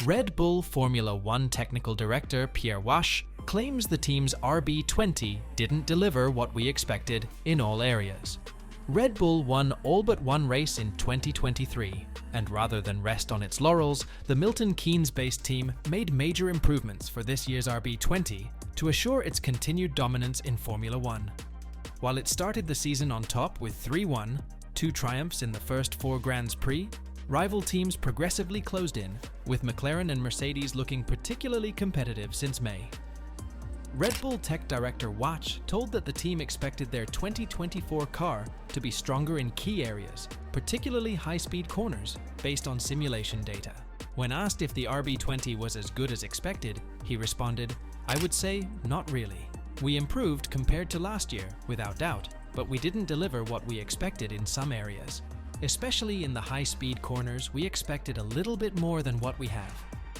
Red Bull Formula One technical director Pierre Wache claims the team's RB20 didn't deliver what we expected in all areas. Red Bull won all but one race in 2023, and rather than rest on its laurels, the Milton Keynes-based team made major improvements for this year's RB20 to assure its continued dominance in Formula One. While it started the season on top with 3-1, 2 triumphs in the first 4 Grands Prix, rival teams progressively closed in, with McLaren and Mercedes looking particularly competitive since May. Red Bull tech director Wache told that the team expected their 2024 car to be stronger in key areas, particularly high-speed corners, based on simulation data. When asked if the RB20 was as good as expected, he responded, "I would say, not really. We improved compared to last year, without doubt, but we didn't deliver what we expected in some areas. Especially in the high-speed corners, we expected a little bit more than what we have.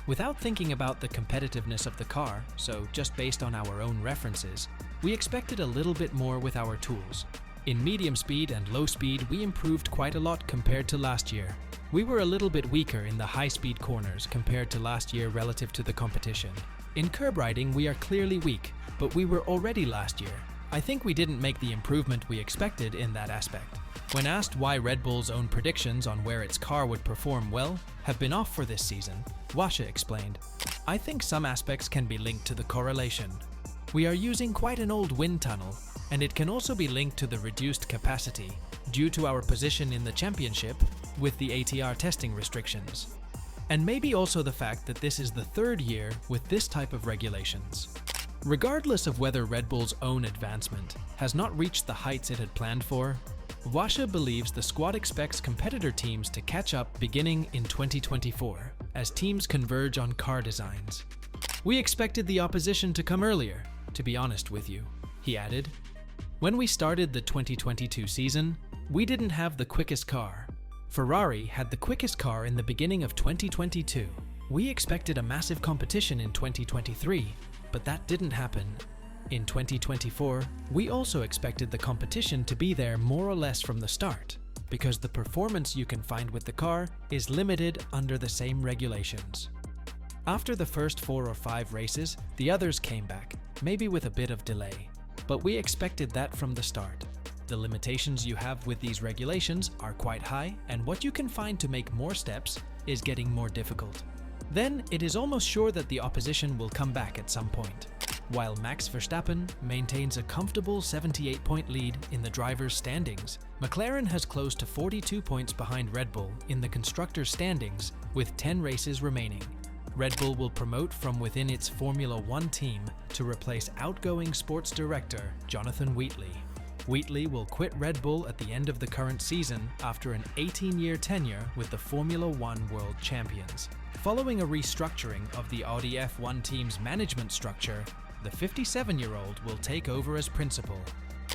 Without thinking about the competitiveness of the car, so just based on our own references, we expected a little bit more with our tools. In medium speed and low speed, we improved quite a lot compared to last year. We were a little bit weaker in the high-speed corners compared to last year relative to the competition. In curb riding, we are clearly weak, but we were already last year. I think we didn't make the improvement we expected in that aspect." When asked why Red Bull's own predictions on where its car would perform well have been off for this season, Wache explained, "I think some aspects can be linked to the correlation. We are using quite an old wind tunnel, and it can also be linked to the reduced capacity due to our position in the championship with the ATR testing restrictions. And maybe also the fact that this is the 3rd year with this type of regulations." Regardless of whether Red Bull's own advancement has not reached the heights it had planned for, Wache believes the squad expects competitor teams to catch up beginning in 2024, as teams converge on car designs. "We expected the opposition to come earlier, to be honest with you," he added. "When we started the 2022 season, we didn't have the quickest car. Ferrari had the quickest car in the beginning of 2022. We expected a massive competition in 2023, but that didn't happen. In 2024, we also expected the competition to be there more or less from the start, because the performance you can find with the car is limited under the same regulations. After the first 4 or 5 races, the others came back, maybe with a bit of delay, but we expected that from the start. The limitations you have with these regulations are quite high, and what you can find to make more steps is getting more difficult. Then it is almost sure that the opposition will come back at some point." While Max Verstappen maintains a comfortable 78-point lead in the drivers' standings, McLaren has close to 42 points behind Red Bull in the constructors' standings with 10 races remaining. Red Bull will promote from within its Formula One team to replace outgoing sports director Jonathan Wheatley. Wheatley will quit Red Bull at the end of the current season after an 18-year tenure with the Formula One World Champions. Following a restructuring of the Audi F1 team's management structure, the 57-year-old will take over as principal.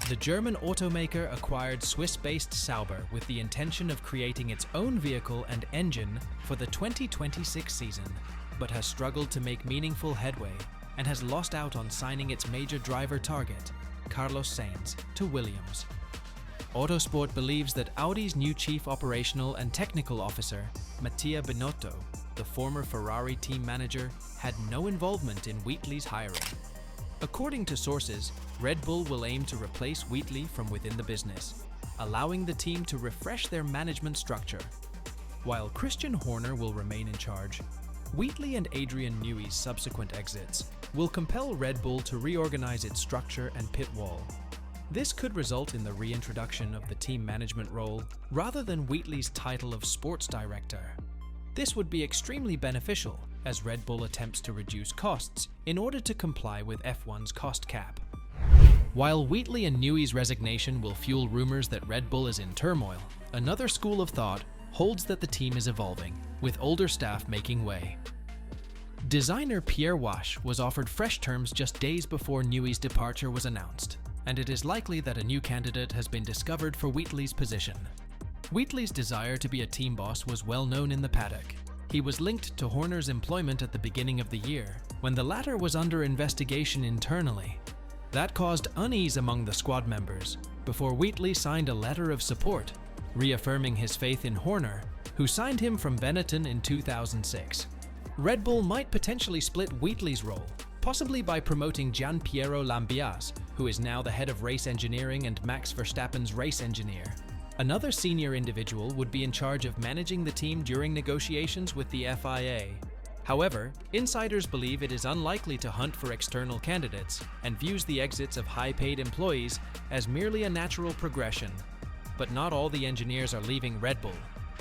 The German automaker acquired Swiss-based Sauber with the intention of creating its own vehicle and engine for the 2026 season, but has struggled to make meaningful headway and has lost out on signing its major driver target, Carlos Sainz, to Williams. Autosport believes that Audi's new chief operational and technical officer, Mattia Binotto, the former Ferrari team manager, had no involvement in Wheatley's hiring. According to sources, Red Bull will aim to replace Wheatley from within the business, allowing the team to refresh their management structure. While Christian Horner will remain in charge, Wheatley and Adrian Newey's subsequent exits will compel Red Bull to reorganize its structure and pit wall. This could result in the reintroduction of the team management role rather than Wheatley's title of sports director. This would be extremely beneficial as Red Bull attempts to reduce costs in order to comply with F1's cost cap. While Wheatley and Newey's resignation will fuel rumors that Red Bull is in turmoil, another school of thought holds that the team is evolving, with older staff making way. Designer Pierre Wache was offered fresh terms just days before Newey's departure was announced, and it is likely that a new candidate has been discovered for Wheatley's position. Wheatley's desire to be a team boss was well known in the paddock. He was linked to Horner's employment at the beginning of the year, when the latter was under investigation internally. That caused unease among the squad members, before Wheatley signed a letter of support, reaffirming his faith in Horner, who signed him from Benetton in 2006. Red Bull might potentially split Wheatley's role, possibly by promoting Gianpiero Lambiase, who is now the head of race engineering and Max Verstappen's race engineer. Another senior individual would be in charge of managing the team during negotiations with the FIA. However, insiders believe it is unlikely to hunt for external candidates and views the exits of high-paid employees as merely a natural progression. But not all the engineers are leaving Red Bull.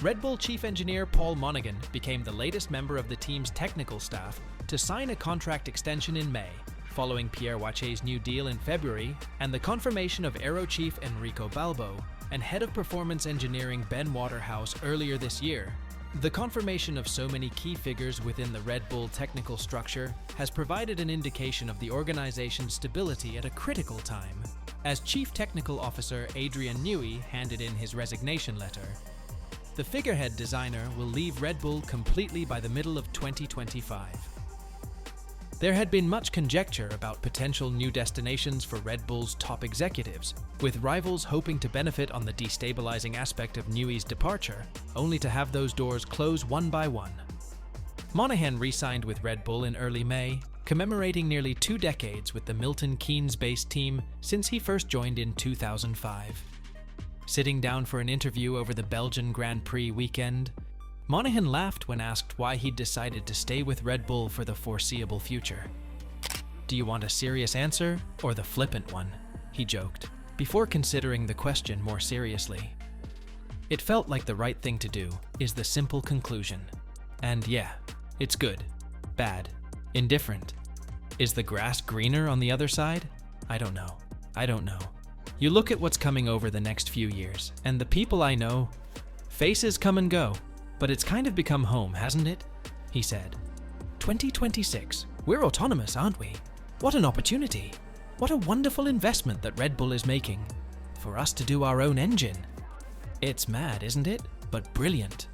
Red Bull chief engineer Paul Monaghan became the latest member of the team's technical staff to sign a contract extension in May, following Pierre Wache's new deal in February and the confirmation of Aero chief Enrico Balbo and head of performance engineering Ben Waterhouse earlier this year. The confirmation of so many key figures within the Red Bull technical structure has provided an indication of the organization's stability at a critical time, as Chief Technical Officer Adrian Newey handed in his resignation letter. The figurehead designer will leave Red Bull completely by the middle of 2025. There had been much conjecture about potential new destinations for Red Bull's top executives, with rivals hoping to benefit on the destabilizing aspect of Newey's departure, only to have those doors close one by one. Monaghan re-signed with Red Bull in early May, commemorating nearly 2 decades with the Milton Keynes-based team since he first joined in 2005. Sitting down for an interview over the Belgian Grand Prix weekend, Monaghan laughed when asked why he'd decided to stay with Red Bull for the foreseeable future. "Do you want a serious answer or the flippant one?" he joked, before considering the question more seriously. "It felt like the right thing to do," is the simple conclusion. And yeah, it's good, bad, indifferent. Is the grass greener on the other side? I don't know. You look at what's coming over the next few years, and the people I know, faces come and go, but it's kind of become home, hasn't it? He said. 2026, we're autonomous, aren't we? What an opportunity. What a wonderful investment that Red Bull is making for us to do our own engine. It's mad, isn't it? But brilliant.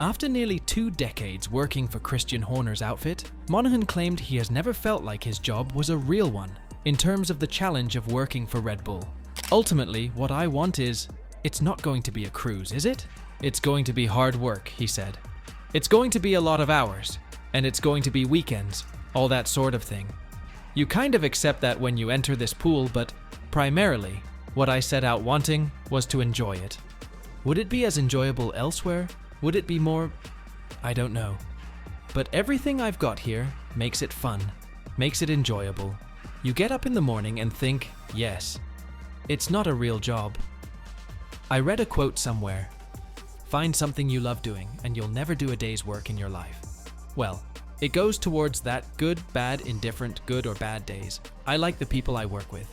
After nearly 2 decades working for Christian Horner's outfit, Monaghan claimed he has never felt like his job was a real one, in terms of the challenge of working for Red Bull. "Ultimately, what I want is, it's not going to be a cruise, is it? It's going to be hard work," he said. "It's going to be a lot of hours, and it's going to be weekends, all that sort of thing. You kind of accept that when you enter this pool, but primarily, what I set out wanting was to enjoy it. Would it be as enjoyable elsewhere? Would it be more? I don't know. But everything I've got here makes it fun, makes it enjoyable. You get up in the morning and think, yes, it's not a real job." I read a quote somewhere: "Find something you love doing and you'll never do a day's work in your life." Well, it goes towards that good, bad, indifferent, good or bad days. I like the people I work with.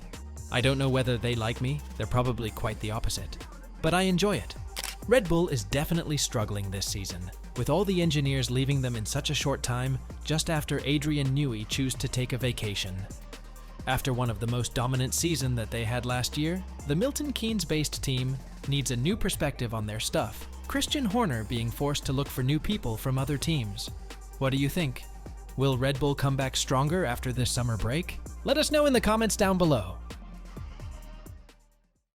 I don't know whether they like me, they're probably quite the opposite. But I enjoy it. Red Bull is definitely struggling this season, with all the engineers leaving them in such a short time, just after Adrian Newey chose to take a vacation. After one of the most dominant seasons that they had last year, the Milton Keynes-based team needs a new perspective on their stuff, Christian Horner being forced to look for new people from other teams. What do you think? Will Red Bull come back stronger after this summer break? Let us know in the comments down below.